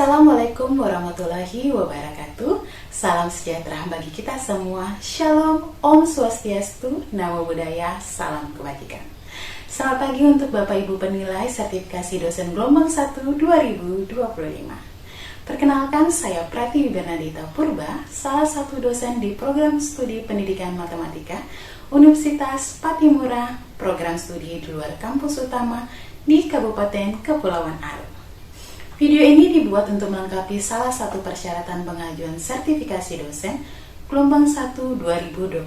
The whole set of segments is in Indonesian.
Assalamualaikum warahmatullahi wabarakatuh. Salam sejahtera bagi kita semua. Shalom, Om Swastiastu, Namo Buddhaya, salam kebajikan. Selamat pagi untuk Bapak Ibu penilai sertifikasi dosen gelombang 1 2025. Perkenalkan, saya Pratiwi Bernadita Purba, salah satu dosen di program studi pendidikan matematika Universitas Patimura, program studi di luar kampus utama di Kabupaten Kepulauan Ariau. Video ini dibuat untuk melengkapi salah satu persyaratan pengajuan sertifikasi dosen gelombang 1 2025,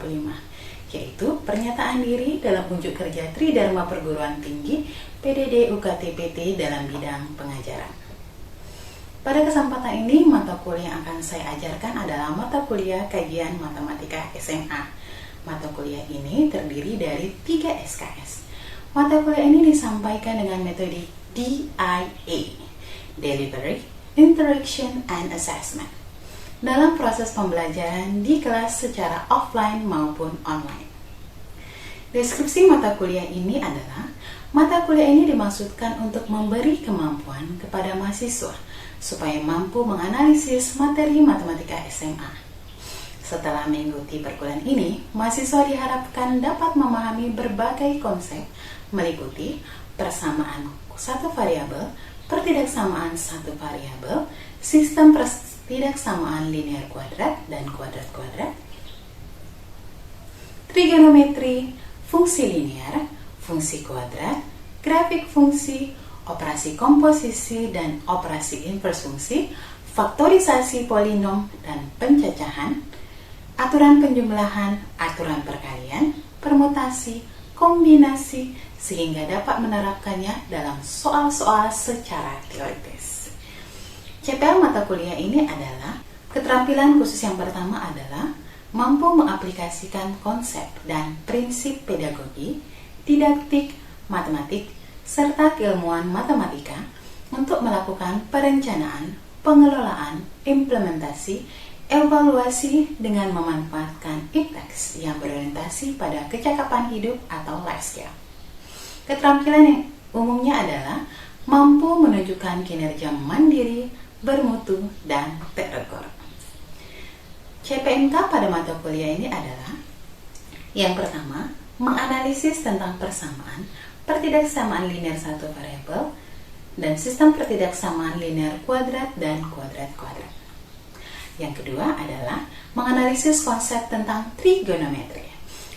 yaitu pernyataan diri dalam unjuk kerja Tridharma Perguruan Tinggi PDD UKT-PT dalam bidang pengajaran. Pada kesempatan ini, mata kuliah yang akan saya ajarkan adalah mata kuliah kajian matematika SMA. Mata kuliah ini terdiri dari 3 SKS. Mata kuliah ini disampaikan dengan metode DIA, Delivery, Interaction, and Assessment, dalam proses pembelajaran di kelas secara offline maupun online. Deskripsi mata kuliah ini adalah, mata kuliah ini dimaksudkan untuk memberi kemampuan kepada mahasiswa supaya mampu menganalisis materi matematika SMA. Setelah mengikuti perkuliahan ini, mahasiswa diharapkan dapat memahami berbagai konsep meliputi persamaan satu variabel, pertidaksamaan satu variabel, sistem pertidaksamaan linear kuadrat dan kuadrat-kuadrat, trigonometri, fungsi linear, fungsi kuadrat, grafik fungsi, operasi komposisi dan operasi invers fungsi, faktorisasi polinom dan pencacahan, aturan penjumlahan, aturan perkalian, permutasi, kombinasi, sehingga dapat menerapkannya dalam soal-soal secara teoritis. CPL mata kuliah ini adalah, keterampilan khusus yang pertama adalah mampu mengaplikasikan konsep dan prinsip pedagogi, didaktik, matematik, serta keilmuan matematika untuk melakukan perencanaan, pengelolaan, implementasi, evaluasi dengan memanfaatkan IPTEX yang berorientasi pada kecakapan hidup atau life skill. Keterampilan yang umumnya adalah mampu menunjukkan kinerja mandiri, bermutu, dan terukur. CPMK pada mata kuliah ini adalah, yang pertama, menganalisis tentang persamaan, pertidaksamaan linear satu variabel, dan sistem pertidaksamaan linear kuadrat dan kuadrat-kuadrat. Yang kedua adalah menganalisis konsep tentang trigonometri.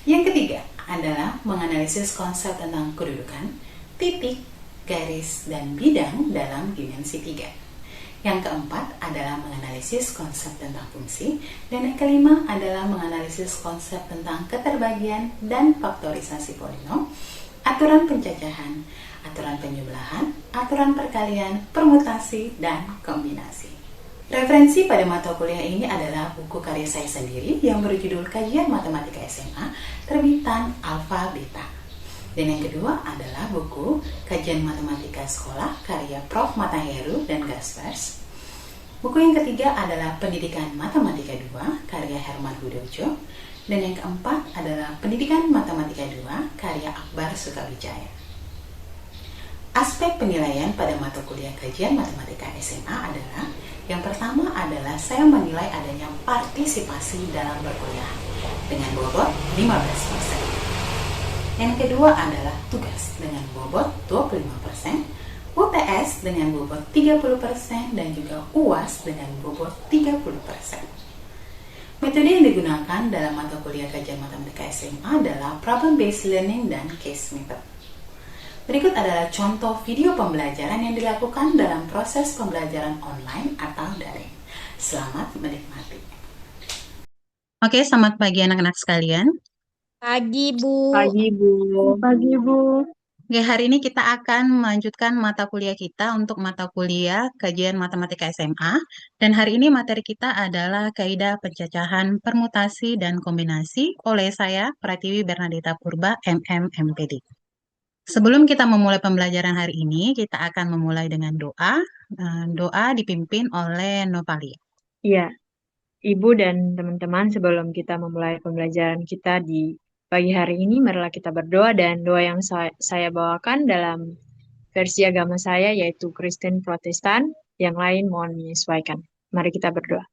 Yang ketiga adalah menganalisis konsep tentang kedudukan, titik, garis, dan bidang dalam dimensi 3. Yang keempat adalah menganalisis konsep tentang fungsi, dan yang kelima adalah menganalisis konsep tentang keterbagian dan faktorisasi polinom, aturan pencacahan, aturan penjumlahan, aturan perkalian, permutasi, dan kombinasi. Referensi pada mata kuliah ini adalah buku karya saya sendiri yang berjudul Kajian Matematika SMA, terbitan Alfa Beta. Dan yang kedua adalah buku Kajian Matematika Sekolah karya Prof. Mataheru dan Gaspers. Buku yang ketiga adalah Pendidikan Matematika 2 karya Herman Hudojo. Dan yang keempat adalah Pendidikan Matematika 2 karya Akbar Sukawijaya. Aspek penilaian pada mata kuliah Kajian Matematika SMA adalah, yang pertama adalah saya menilai adanya partisipasi dalam berkuliah dengan bobot 15%. Yang kedua adalah tugas dengan bobot 25%, UTS dengan bobot 30%, dan juga UAS dengan bobot 30%. Metode yang digunakan dalam mata kuliah Kajian Matematika SMA adalah Problem Based Learning dan Case Method. Berikut adalah contoh video pembelajaran yang dilakukan dalam proses pembelajaran online atau daring. Selamat menikmati. Oke, selamat pagi anak-anak sekalian. Pagi, Bu. Pagi, Bu. Pagi, Bu. Oke, hari ini kita akan melanjutkan mata kuliah kita untuk mata kuliah Kajian Matematika SMA. Dan hari ini materi kita adalah Kaidah Pencacahan, Permutasi, dan Kombinasi oleh saya, Pratiwi Bernadita Purba, MM, MPD. Sebelum kita memulai pembelajaran hari ini, kita akan memulai dengan doa. Doa dipimpin oleh Nopali. Iya, Ibu dan teman-teman, sebelum kita memulai pembelajaran kita di pagi hari ini, marilah kita berdoa, dan doa yang saya bawakan dalam versi agama saya, yaitu Kristen Protestan. yang lain mohon menyesuaikan. Mari kita berdoa.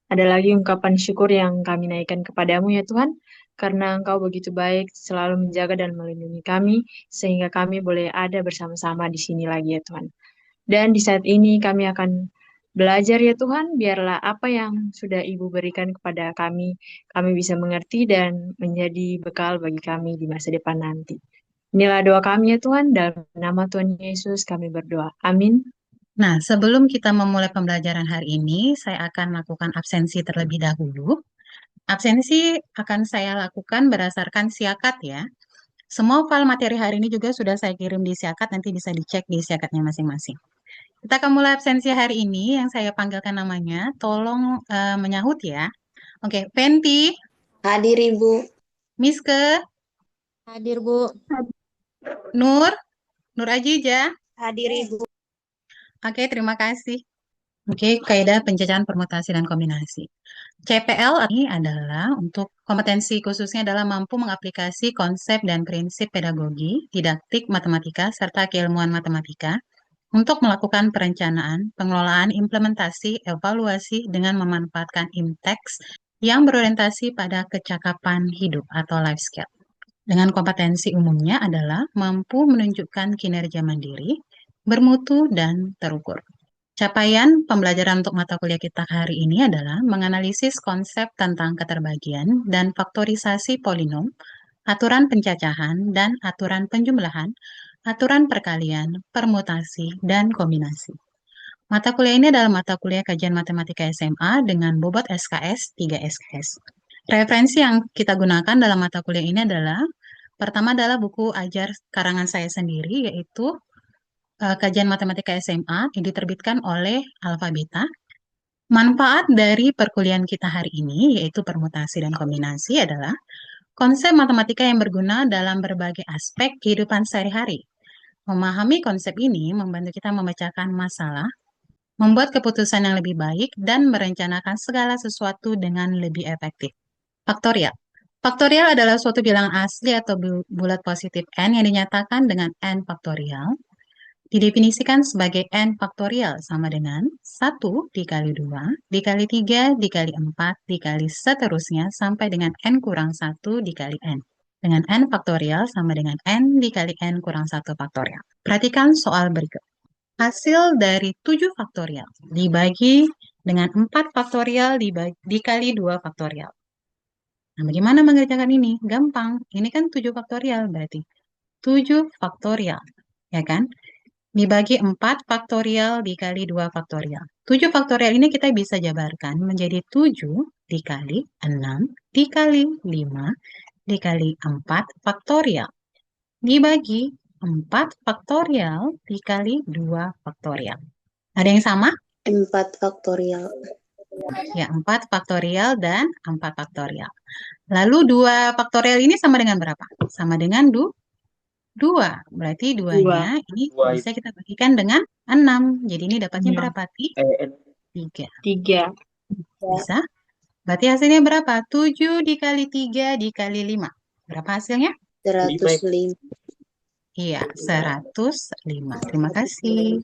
Ada lagi ungkapan syukur yang kami naikkan kepadamu ya Tuhan, karena Engkau begitu baik selalu menjaga dan melindungi kami, sehingga kami boleh ada bersama-sama di sini lagi ya Tuhan. Dan di saat ini kami akan belajar ya Tuhan, biarlah apa yang sudah Ibu berikan kepada kami bisa mengerti dan menjadi bekal bagi kami di masa depan nanti. Inilah doa kami ya Tuhan, dalam nama Tuhan Yesus kami berdoa. Amin. Nah, sebelum kita memulai pembelajaran hari ini, saya akan lakukan absensi terlebih dahulu. Absensi akan saya lakukan berdasarkan siakat ya. Semua file materi hari ini juga sudah saya kirim di siakat, nanti bisa dicek di siakatnya masing-masing. Kita akan mulai absensi hari ini, yang saya panggilkan namanya, tolong menyahut ya. Oke, Penti, Hadir Ibu. Miske, Hadir Bu. Nur, Nur Ajija. Hadir Ibu. Oke, terima kasih. Oke, kaidah penjajahan permutasi dan kombinasi. CPL ini adalah untuk kompetensi khususnya adalah mampu mengaplikasi konsep dan prinsip pedagogi, didaktik matematika, serta keilmuan matematika untuk melakukan perencanaan, pengelolaan, implementasi, evaluasi dengan memanfaatkan IMTEX yang berorientasi pada kecakapan hidup atau life skill. Dengan kompetensi umumnya adalah mampu menunjukkan kinerja mandiri, bermutu, dan terukur. Capaian pembelajaran untuk mata kuliah kita hari ini adalah menganalisis konsep tentang keterbagian dan faktorisasi polinom, aturan pencacahan dan aturan penjumlahan, aturan perkalian, permutasi, dan kombinasi. Mata kuliah ini adalah mata kuliah kajian matematika SMA dengan bobot SKS 3 SKS. Referensi yang kita gunakan dalam mata kuliah ini adalah pertama adalah buku ajar karangan saya sendiri, yaitu Kajian Matematika SMA yang diterbitkan oleh Alfabeta. Manfaat dari perkuliahan kita hari ini, yaitu permutasi dan kombinasi, adalah konsep matematika yang berguna dalam berbagai aspek kehidupan sehari-hari. Memahami konsep ini membantu kita memecahkan masalah, membuat keputusan yang lebih baik, dan merencanakan segala sesuatu dengan lebih efektif. Faktorial. Faktorial adalah suatu bilangan asli atau bulat positif n yang dinyatakan dengan n faktorial. Didefinisikan sebagai n faktorial sama dengan 1 dikali 2, dikali 3, dikali 4, dikali seterusnya sampai dengan n kurang 1 dikali n. Dengan n faktorial sama dengan n dikali n kurang 1 faktorial. Perhatikan soal berikut. Hasil dari 7 faktorial dibagi dengan 4 faktorial dikali 2 faktorial. Nah, bagaimana mengerjakan ini? Gampang. Ini kan 7 faktorial berarti. 7 faktorial. Ya kan? Dibagi 4 faktorial dikali 2 faktorial. 7 faktorial ini kita bisa jabarkan menjadi 7 dikali 6 dikali 5 dikali 4 faktorial. Dibagi 4 faktorial dikali 2 faktorial. Ada yang sama? 4 faktorial. Ya, 4 faktorial dan 4 faktorial. Lalu 2 faktorial ini sama dengan berapa? Sama dengan 2. Berarti 2-nya ini bisa kita bagikan dengan 6. Jadi ini dapatnya berapa? 3. 3. Bisa? Berarti hasilnya berapa? 7 dikali 3 dikali 5. Berapa hasilnya? 105. Iya, 105. Terima kasih.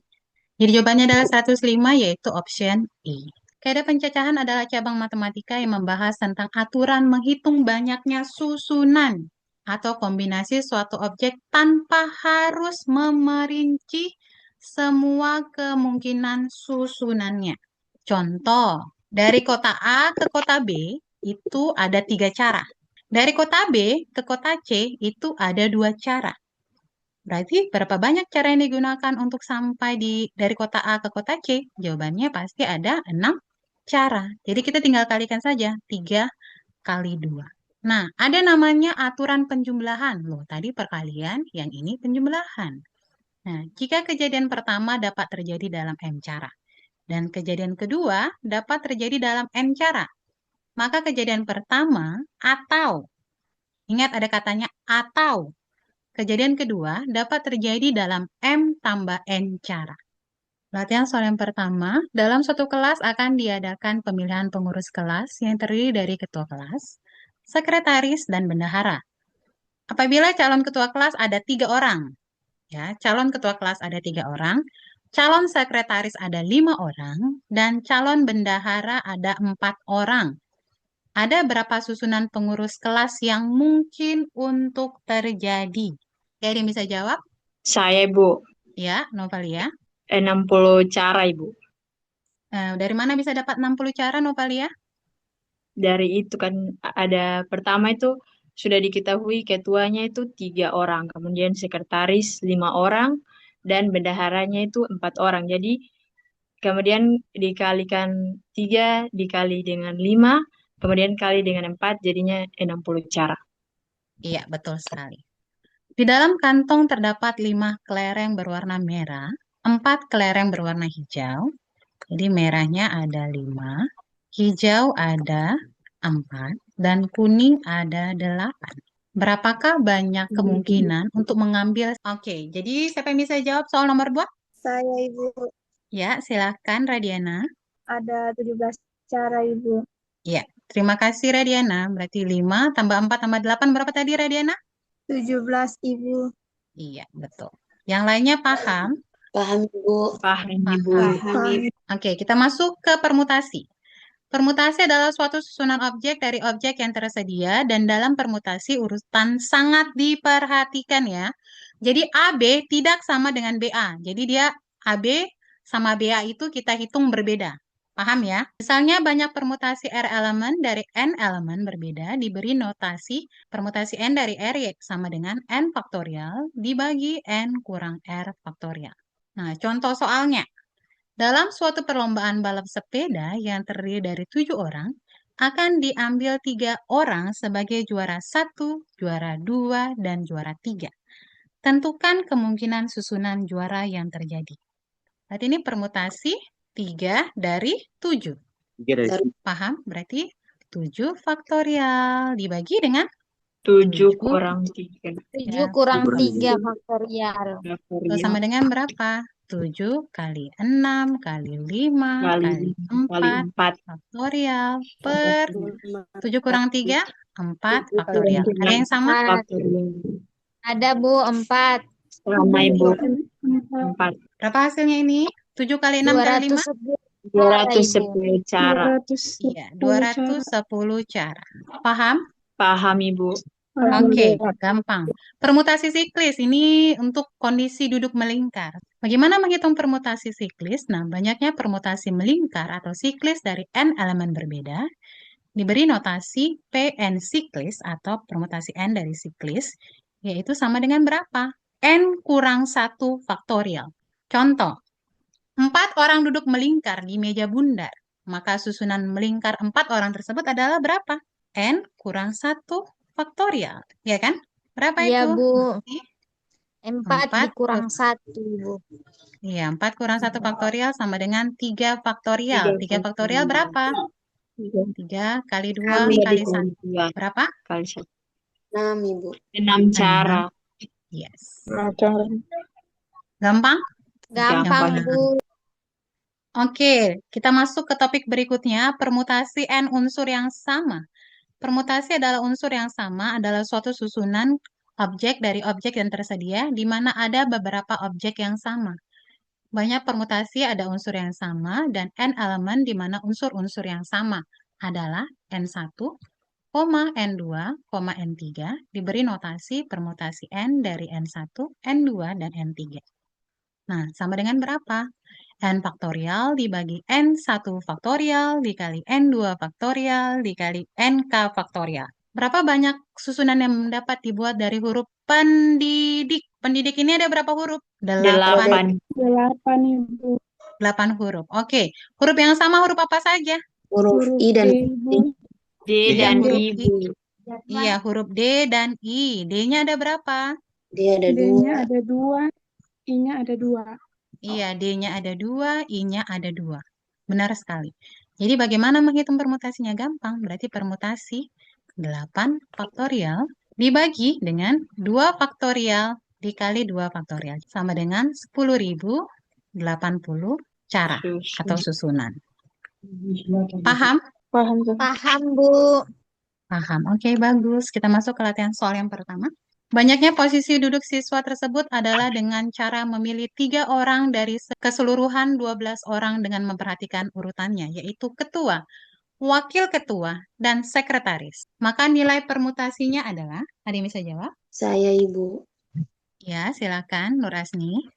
Jadi jawabannya adalah 105, yaitu option E. Kaidah pencacahan adalah cabang matematika yang membahas tentang aturan menghitung banyaknya susunan atau kombinasi suatu objek tanpa harus memerinci semua kemungkinan susunannya. Contoh, dari kota A ke kota B itu ada 3 cara. Dari kota B ke kota C itu ada 2 cara. Berarti berapa banyak cara yang digunakan untuk sampai dari kota A ke kota C? Jawabannya pasti ada 6 cara. Jadi kita tinggal kalikan saja, 3 kali 2. Nah, ada namanya aturan penjumlahan. Loh, tadi perkalian, yang ini penjumlahan. Nah, jika kejadian pertama dapat terjadi dalam M cara, dan kejadian kedua dapat terjadi dalam N cara, maka kejadian pertama atau, ingat ada katanya atau, kejadian kedua dapat terjadi dalam M tambah N cara. Latihan soal yang pertama, dalam suatu kelas akan diadakan pemilihan pengurus kelas yang terdiri dari ketua kelas, sekretaris, dan bendahara. Apabila calon ketua kelas ada 3 orang, ya, calon ketua kelas ada 3 orang, calon sekretaris ada 5 orang, dan calon bendahara ada 4 orang. Ada berapa susunan pengurus kelas yang mungkin untuk terjadi? Ada yang bisa jawab? Saya, Ibu. Ya, Novalia. 60 cara, Ibu. Dari mana bisa dapat 60 cara, Novalia? Dari itu kan ada pertama itu sudah diketahui ketuanya itu 3 orang, kemudian sekretaris 5 orang, dan bendaharanya itu 4 orang. Jadi kemudian dikalikan 3 dikali dengan 5, kemudian kali dengan 4 jadinya 60 cara. Iya, betul sekali. Di dalam kantong terdapat 5 kelereng berwarna merah, 4 kelereng berwarna hijau. Jadi merahnya ada 5, hijau ada 4, dan kuning ada 8. Berapakah banyak kemungkinan untuk mengambil? Oke, jadi siapa yang bisa jawab soal nomor 2? Saya, Ibu. Ya, silakan Radiana. Ada 17 cara, Ibu. Ya, terima kasih Radiana. Berarti 5 tambah 4 tambah 8 berapa tadi Radiana? 17, Ibu. Iya, betul. Yang lainnya paham? Paham, Ibu. Paham, Ibu. Paham. Oke, kita masuk ke permutasi. Permutasi adalah suatu susunan objek dari objek yang tersedia, dan dalam permutasi urutan sangat diperhatikan ya. Jadi AB tidak sama dengan BA. Jadi dia AB sama BA itu kita hitung berbeda. Paham ya? Misalnya banyak permutasi R elemen dari N elemen berbeda diberi notasi permutasi N dari R sama dengan N faktorial dibagi N kurang R faktorial. Nah, contoh soalnya. Dalam suatu perlombaan balap sepeda yang terdiri dari 7 orang, akan diambil 3 orang sebagai juara 1, juara 2, dan juara 3. Tentukan kemungkinan susunan juara yang terjadi. Berarti ini permutasi 3 dari 7. Paham? Berarti 7 faktorial dibagi dengan 7 kurang 3. 7 kurang 3 faktorial. Itu sama dengan berapa? 7 kali 6 kali 5 kali 4 faktorial per 7 kurang 3, 4 faktorial. Ada yang sama? Ada, Bu, 4. Sama, Ibu. 4. Berapa hasilnya ini? 7 kali 6 kali 5? 210 cara. Iya, 210 cara. Paham? Paham, Ibu. Oke, gampang. Permutasi siklis ini untuk kondisi duduk melingkar. Bagaimana menghitung permutasi siklis? Nah, banyaknya permutasi melingkar atau siklis dari N elemen berbeda diberi notasi Pn siklis atau permutasi N dari siklis, yaitu sama dengan berapa? N kurang 1 faktorial. Contoh, 4 orang duduk melingkar di meja bundar. Maka susunan melingkar 4 orang tersebut adalah berapa? N kurang 1 faktorial, ya kan? Berapa Iya, itu? Bu. 4 4 dikurang 1, Bu. Iya, 4 kurang 1 faktorial sama dengan 3 faktorial. 3 faktorial berapa? 3 kali 2 kali 1. Berapa? Kali 1. 6, Ibu. 6 cara. Yes. Gampang? Gampang, Bu. Oke, kita masuk ke topik berikutnya, permutasi N unsur yang sama. Permutasi adalah unsur yang sama, adalah suatu susunan objek dari objek yang tersedia, di mana ada beberapa objek yang sama. Banyak permutasi ada unsur yang sama, dan N elemen di mana unsur-unsur yang sama adalah N1, N2, N3, diberi notasi permutasi N dari N1, N2, dan N3. Nah, sama dengan berapa? N faktorial dibagi N1 faktorial dikali N2 faktorial dikali NK faktorial. Berapa banyak susunan yang dapat dibuat dari huruf pendidik? Pendidik ini ada berapa huruf? 8. 8 huruf. Oke, huruf yang sama huruf apa saja? Huruf I dan D dan huruf I, I. Iya, huruf D dan I. D-nya ada berapa? D ada 2. D-nya ada 2, I-nya ada 2. Iya, D-nya ada 2, I-nya ada 2. Benar sekali. Jadi bagaimana menghitung permutasinya? Gampang. Berarti permutasi 8 faktorial dibagi dengan 2 faktorial dikali 2 faktorial. Sama dengan 10.080 cara atau susunan. Paham? Paham, Bu. Paham, Bu. Paham. Oke, bagus. Kita masuk ke latihan soal yang pertama. Banyaknya posisi duduk siswa tersebut adalah dengan cara memilih 3 orang dari keseluruhan 12 orang dengan memperhatikan urutannya, yaitu ketua, wakil ketua, dan sekretaris. Maka nilai permutasinya adalah, ada yang bisa jawab? Saya Ibu. Ya, silakan Nur Asni.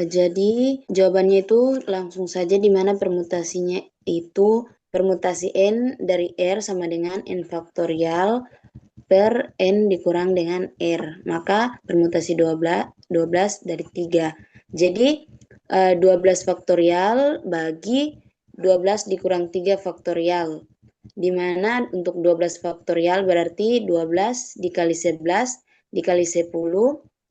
Jadi jawabannya itu langsung saja, di mana permutasinya itu permutasi N dari R sama dengan N faktorial per N dikurang dengan R. Maka permutasi 12 dari 3. Jadi 12 faktorial bagi 12 dikurang 3 faktorial. Di mana untuk 12 faktorial berarti 12 dikali 11 dikali 10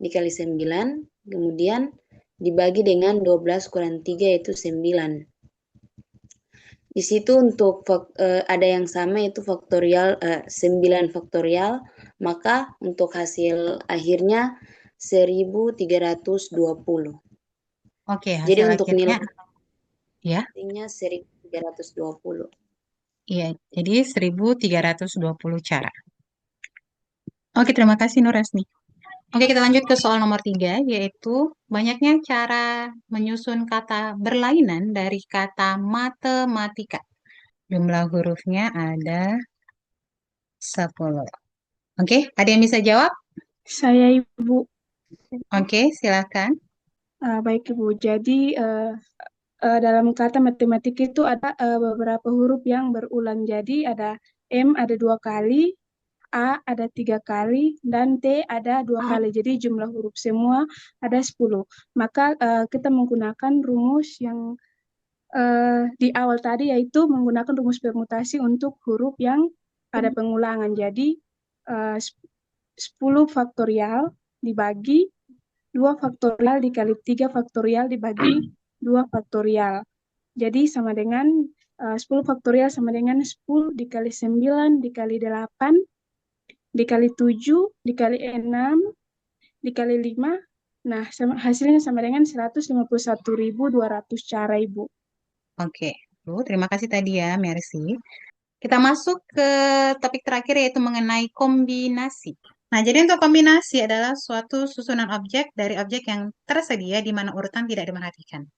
dikali 9, kemudian dibagi dengan 12 kurang 3 yaitu 9. Di situ untuk ada yang sama yaitu faktorial 9 faktorial, maka untuk hasil akhirnya 1320. Oke, Jadi hasil untuk akhirnya ya. nilainya 1320. Iya, jadi 1320 cara. Oke, terima kasih Nur Asni. Oke, kita lanjut ke soal nomor 3, yaitu banyaknya cara menyusun kata berlainan dari kata matematika. Jumlah hurufnya ada 10. Oke, ada yang bisa jawab? Saya Ibu. Oke, silakan. Baik Ibu. Jadi dalam kata matematika itu ada beberapa huruf yang berulang. Jadi ada M ada 2 kali, A ada 3 kali, dan T ada 2 kali. Jadi jumlah huruf semua ada 10. Maka kita menggunakan rumus yang di awal tadi, yaitu menggunakan rumus permutasi untuk huruf yang ada pengulangan. Jadi 10 faktorial dibagi 2 faktorial dikali 3 faktorial dibagi 2 faktorial. Jadi sama dengan 10 faktorial sama dengan 10 dikali 9 dikali 8 dikali 7 dikali 6 dikali 5. Nah, hasilnya sama dengan 151.200 cara, Ibu. Oke, Bu, terima kasih tadi ya, Mercy. Kita masuk ke topik terakhir yaitu mengenai kombinasi. Nah, jadi untuk kombinasi adalah suatu susunan objek dari objek yang tersedia di mana urutan tidak diperhatikan.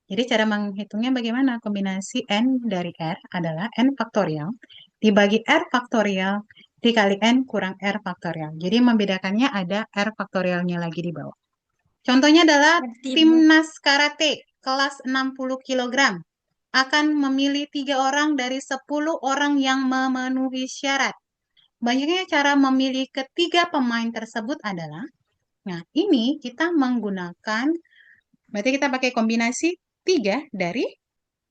Jadi cara menghitungnya bagaimana? Kombinasi N dari R adalah N faktorial dibagi R faktorial dikali N kurang R faktorial. Jadi membedakannya ada R faktorialnya lagi di bawah. Contohnya adalah timnas karate kelas 60 kg akan memilih 3 orang dari 10 orang yang memenuhi syarat. Banyaknya cara memilih ketiga pemain tersebut adalah, nah ini kita menggunakan, berarti kita pakai kombinasi 3 dari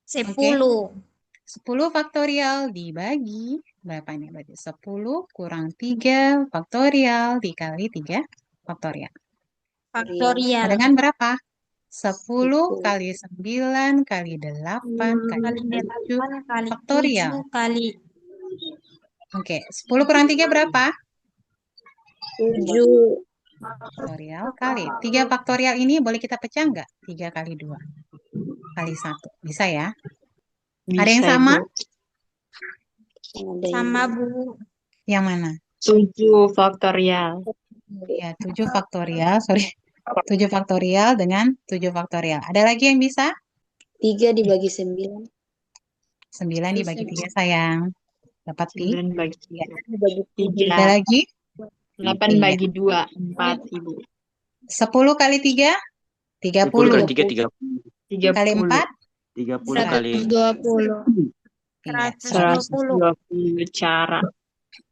10. 10 faktorial dibagi, berapa ini? Berarti 10 kurang 3 faktorial dikali 3 faktorial. Faktorial. Dengan berapa? 10 kali 9 kali 8 kali Kali 7 8 kali faktorial. 7 kali. Oke, 10 kurang 3 berapa? 7. Faktorial kali. 3 faktorial ini boleh kita pecah nggak? 3 kali 2 kali 1. Bisa ya? Bisa, Ada yang sama? Ibu. Sama, Bu. Yang mana? 7 faktorial. Ya, 7 faktorial, sorry. 7 faktorial dengan 7 faktorial. Ada lagi yang bisa? 3 dibagi 9. 9 dibagi 3, sayang. Dapat pi. 9 bagi Ya. 3. Ada lagi? 8 Iya. bagi 2, 4, Ibu. 10 kali 3? 10 kali 30. 3, 30. Kali 4? 30 kali 120. Iya. 120. 120 cara.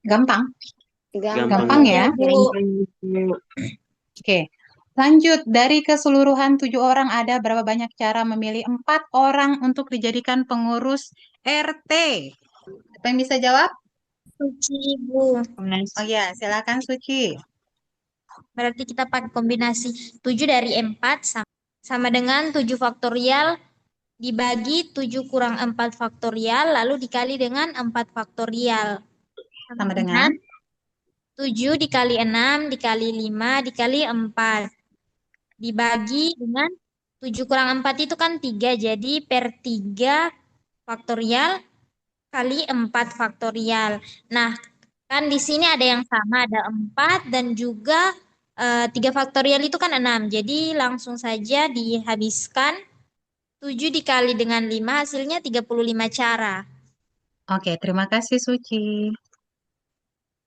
Gampang. Gampang. Ya. Oke. Lanjut, dari keseluruhan 7 orang ada berapa banyak cara memilih 4 orang untuk dijadikan pengurus RT? Apa yang bisa jawab? Suci, Bu. Oh ya, silakan Suci. Berarti kita pakai kombinasi 7 dari 4 sama dengan 7 faktorial dibagi 7 kurang 4 faktorial lalu dikali dengan 4 faktorial. Sama dengan 7 dikali 6 dikali 5 dikali 4. Dibagi dengan 7 kurang 4 itu kan 3. Jadi per 3 faktorial kali 4 faktorial. Nah, Kan di sini ada yang sama, ada 4 dan juga 3 faktorial itu kan 6. Jadi langsung saja dihabiskan 7 dikali dengan 5 hasilnya 35 cara. Oke, terima kasih Suci.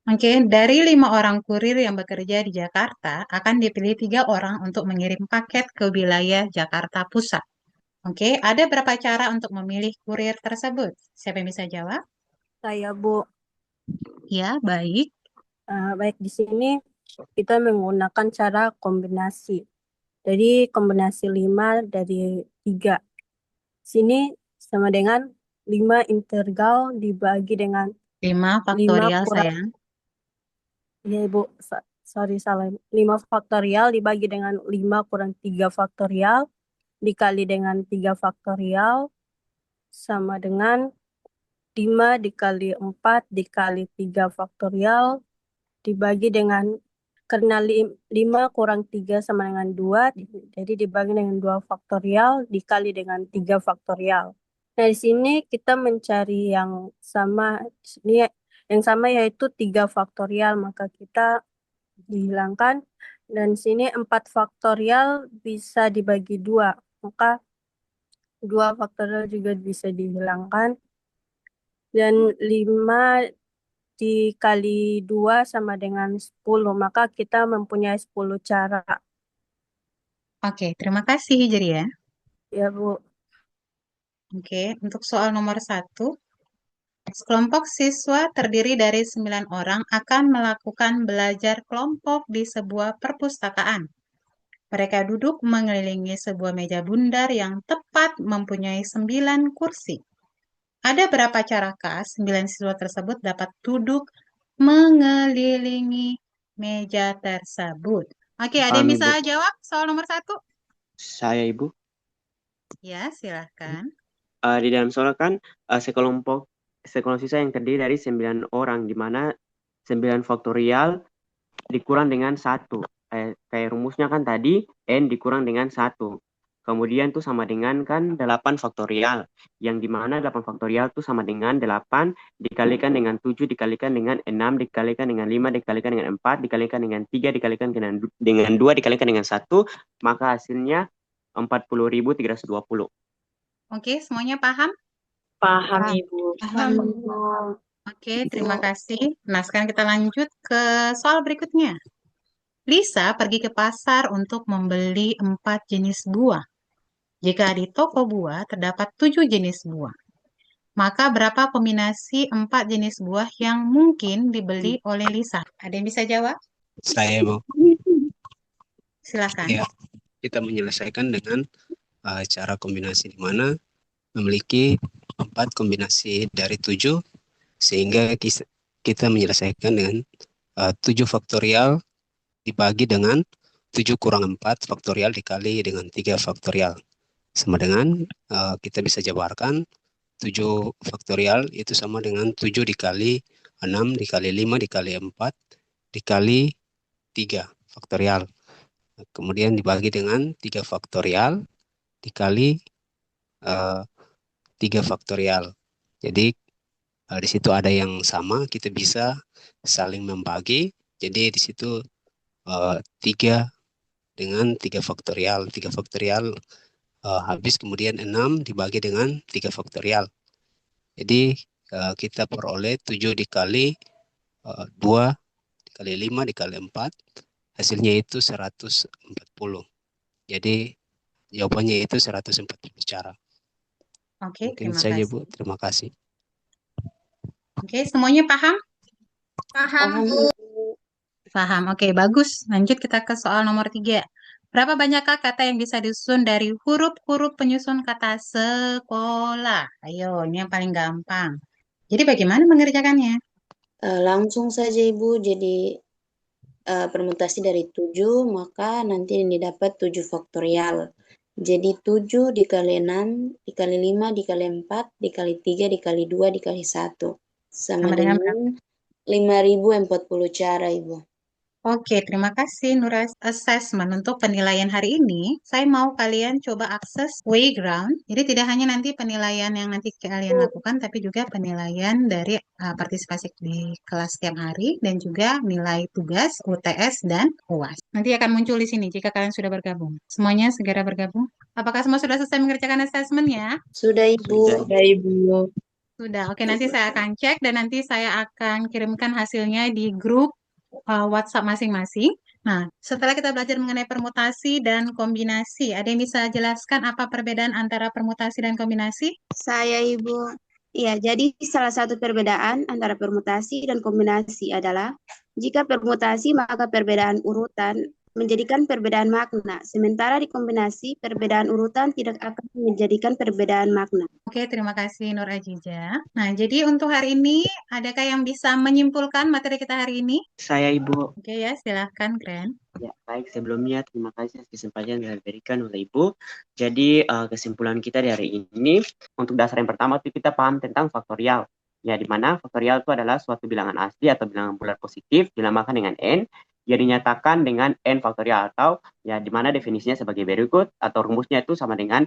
Oke, dari 5 orang kurir yang bekerja di Jakarta, akan dipilih 3 orang untuk mengirim paket ke wilayah Jakarta Pusat. Oke, ada berapa cara untuk memilih kurir tersebut? Siapa yang bisa jawab? Saya, Bu. Ya, baik. Baik, di sini kita menggunakan cara kombinasi. Jadi kombinasi 5 dari 3. Sini sama dengan 5 integral dibagi dengan 5 5 faktorial, kurang, sayang. ya Ibu, sorry salah. 5 faktorial dibagi dengan 5 kurang 3 faktorial dikali dengan 3 faktorial sama dengan 5 dikali 4 dikali 3 faktorial dibagi dengan, karena 5 kurang 3 sama dengan 2, jadi dibagi dengan 2 faktorial dikali dengan 3 faktorial. Nah, di sini kita mencari yang sama, yang sama yaitu 3 faktorial, maka kita dihilangkan. Dan sini 4 faktorial bisa dibagi 2, maka 2 faktorial juga bisa dihilangkan. Dan 5 dikali 2 sama dengan 10, maka kita mempunyai 10 cara. Oke, terima kasih Hijriah. Ya, Bu. Oke, untuk soal nomor 1. Sekelompok siswa terdiri dari 9 orang akan melakukan belajar kelompok di sebuah perpustakaan. Mereka duduk mengelilingi sebuah meja bundar yang tepat mempunyai 9 kursi. Ada berapa carakah 9 siswa tersebut dapat duduk mengelilingi meja tersebut? Oke, ada yang bisa Ibu. jawab soal nomor 1? Saya, Ibu. Ya, silahkan. Di dalam soal kan sekelompok siswa yang terdiri dari 9 orang, di mana 9 faktorial dikurang dengan 1. Kayak rumusnya kan tadi, N dikurang dengan 1. Kemudian tuh sama dengan kan 8 faktorial. Yang dimana 8 faktorial tuh sama dengan 8 dikalikan dengan 7 dikalikan dengan 6 dikalikan dengan 5 dikalikan dengan 4 dikalikan dengan 3 dikalikan dengan 2 dikalikan dengan 1. Maka hasilnya 40.320. Oke, semuanya paham? Paham, Ibu. Paham. Oke, terima kasih. Nah, sekarang kita lanjut ke soal berikutnya. Lisa pergi ke pasar untuk membeli 4 jenis buah. Jika di toko buah terdapat 7 jenis buah, maka berapa kombinasi 4 jenis buah yang mungkin dibeli oleh Lisa? Ada yang bisa jawab? Saya, Bu. Silakan. Ya, kita menyelesaikan dengan cara kombinasi di mana memiliki 4 kombinasi dari 7, sehingga kita menyelesaikan dengan 7 faktorial dibagi dengan 7 kurang 4 faktorial dikali dengan 3 faktorial. Sama dengan kita bisa jabarkan 7 faktorial itu sama dengan 7 dikali 6 dikali 5 dikali 4 dikali 3 faktorial. Kemudian dibagi dengan 3 faktorial dikali 3 faktorial. Jadi di situ ada yang sama, kita bisa saling membagi. Jadi di situ 3 dengan 3 faktorial. 3 faktorial habis, kemudian 6 dibagi dengan 3 faktorial. Jadi kita peroleh 7 dikali 2 dikali 5 dikali 4, hasilnya itu 140. Jadi jawabannya itu 140 cara. Oke, Mungkin terima saja, kasih. Bu. Terima kasih. Oke, semuanya paham? Paham, Bu. Paham. Oke, bagus. Lanjut kita ke soal nomor 3. Berapa banyakkah kata yang bisa disusun dari huruf-huruf penyusun kata sekolah? Ayo, ini yang paling gampang. Jadi bagaimana mengerjakannya? Langsung saja Ibu, jadi permutasi dari 7, maka nanti ini dapat 7 faktorial. Jadi 7 dikali 6, dikali 5, dikali 4, dikali 3, dikali 2, dikali 1. Sama dengan 5.040 cara, Ibu. Oke, terima kasih Nur Assessment. Untuk penilaian hari ini, saya mau kalian coba akses Wayground. Jadi tidak hanya nanti penilaian yang nanti kalian lakukan, tapi juga penilaian dari partisipasi di kelas setiap hari, dan juga nilai tugas, UTS, dan UAS. Nanti akan muncul di sini jika kalian sudah bergabung. Semuanya segera bergabung. Apakah semua sudah selesai mengerjakan assessment-nya? Sudah, Ibu. Sudah, Ibu. Sudah, oke, nanti saya akan cek dan nanti saya akan kirimkan hasilnya di grup WhatsApp masing-masing. Nah, setelah kita belajar mengenai permutasi dan kombinasi, ada yang bisa jelaskan apa perbedaan antara permutasi dan kombinasi? Saya, Ibu. Ya, jadi salah satu perbedaan antara permutasi dan kombinasi adalah jika permutasi maka perbedaan urutan menjadikan perbedaan makna, sementara di kombinasi perbedaan urutan tidak akan menjadikan perbedaan makna. Oke, terima kasih Nur Ajiza. Nah, jadi untuk hari ini, adakah yang bisa menyimpulkan materi kita hari ini? Saya, Ibu. Oke ya, silahkan, Kren. Ya, baik. Sebelumnya, terima kasih atas kesempatan yang diberikan oleh Ibu. Jadi, kesimpulan kita di hari ini, untuk dasar yang pertama itu kita paham tentang faktorial. Ya, di mana faktorial itu adalah suatu bilangan asli atau bilangan bulat positif dilambangkan dengan n, yang dinyatakan dengan n faktorial, atau ya di mana definisinya sebagai berikut, atau rumusnya itu sama dengan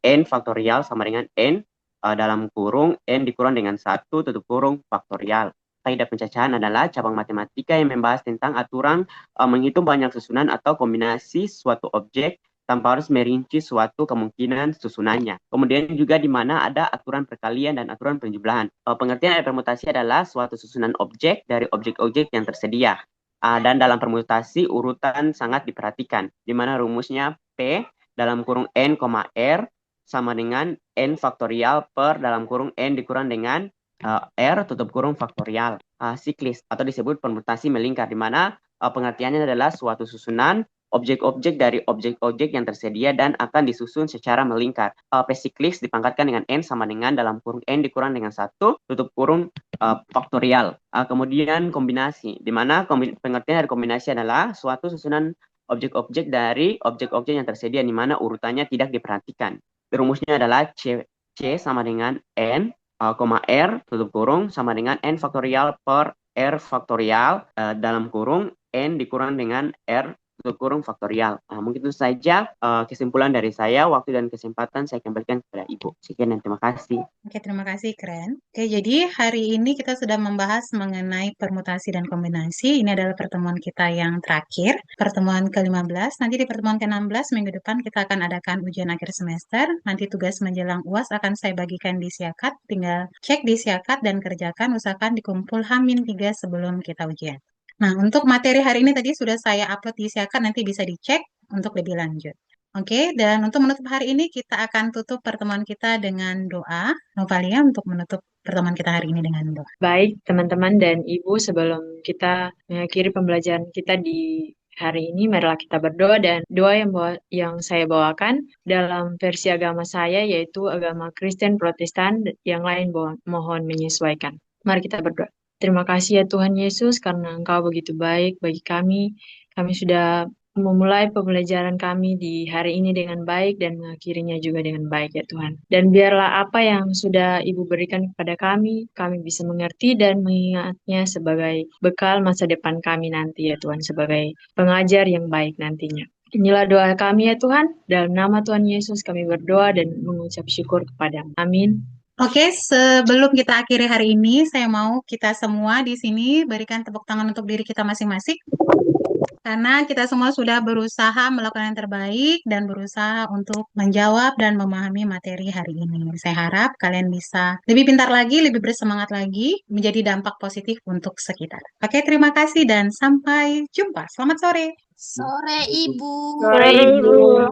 n faktorial sama dengan n dalam kurung n dikurang dengan 1 tutup kurung faktorial. Kaidah pencacahan adalah cabang matematika yang membahas tentang aturan menghitung banyak susunan atau kombinasi suatu objek tanpa harus merinci suatu kemungkinan susunannya. Kemudian juga di mana ada aturan perkalian dan aturan penjumlahan. Pengertian dari permutasi adalah suatu susunan objek dari objek-objek yang tersedia. Dan dalam permutasi urutan sangat diperhatikan, di mana rumusnya P dalam kurung N, R sama dengan N faktorial per dalam kurung N dikurang dengan R tutup kurung faktorial. Siklis atau disebut permutasi melingkar, di mana pengertiannya adalah suatu susunan objek-objek dari objek-objek yang tersedia dan akan disusun secara melingkar. P siklis dipangkatkan dengan N sama dengan dalam kurung N dikurang dengan 1 tutup kurung faktorial. Kemudian kombinasi, di mana pengertian dari kombinasi adalah suatu susunan objek-objek dari objek-objek yang tersedia di mana urutannya tidak diperhatikan. Rumusnya adalah C sama dengan N, R tutup kurung sama dengan N faktorial per R faktorial dalam kurung N dikurang dengan R tutup kurung faktorial. Mungkin itu saja kesimpulan dari saya. Waktu dan kesempatan saya kembalikan kepada Ibu. Sekian dan terima kasih. Oke, terima kasih, Kren. Oke, jadi hari ini kita sudah membahas mengenai permutasi dan kombinasi. Ini adalah pertemuan kita yang terakhir, pertemuan ke-15. Nanti di pertemuan ke-16 minggu depan kita akan adakan ujian akhir semester. Nanti tugas menjelang UAS akan saya bagikan di Siakat. Tinggal cek di Siakat dan kerjakan, usahakan dikumpul H-3 sebelum kita ujian. Nah, untuk materi hari ini tadi sudah saya upload di Siakat, nanti bisa dicek untuk lebih lanjut. Oke, dan untuk menutup hari ini kita akan tutup pertemuan kita dengan doa. Novalia untuk menutup pertemuan kita hari ini dengan doa. Baik, teman-teman dan Ibu, sebelum kita mengakhiri pembelajaran kita di hari ini, marilah kita berdoa. Dan doa yang saya bawakan dalam versi agama saya, yaitu agama Kristen Protestan, yang lain mohon menyesuaikan. Mari kita berdoa. Terima kasih ya Tuhan Yesus, karena Engkau begitu baik bagi kami. Kami sudah memulai pembelajaran kami di hari ini dengan baik dan mengakhirinya juga dengan baik ya Tuhan. Dan biarlah apa yang sudah Ibu berikan kepada kami bisa mengerti dan mengingatnya sebagai bekal masa depan kami nanti ya Tuhan, sebagai pengajar yang baik nantinya. Inilah doa kami ya Tuhan, dalam nama Tuhan Yesus kami berdoa dan mengucap syukur kepada-Mu. Amin. Oke, sebelum kita akhiri hari ini, saya mau kita semua di sini berikan tepuk tangan untuk diri kita masing-masing. Karena kita semua sudah berusaha melakukan yang terbaik dan berusaha untuk menjawab dan memahami materi hari ini. Saya harap kalian bisa lebih pintar lagi, lebih bersemangat lagi, menjadi dampak positif untuk sekitar. Oke, terima kasih dan sampai jumpa. Selamat sore. Sore Ibu. Sore Ibu.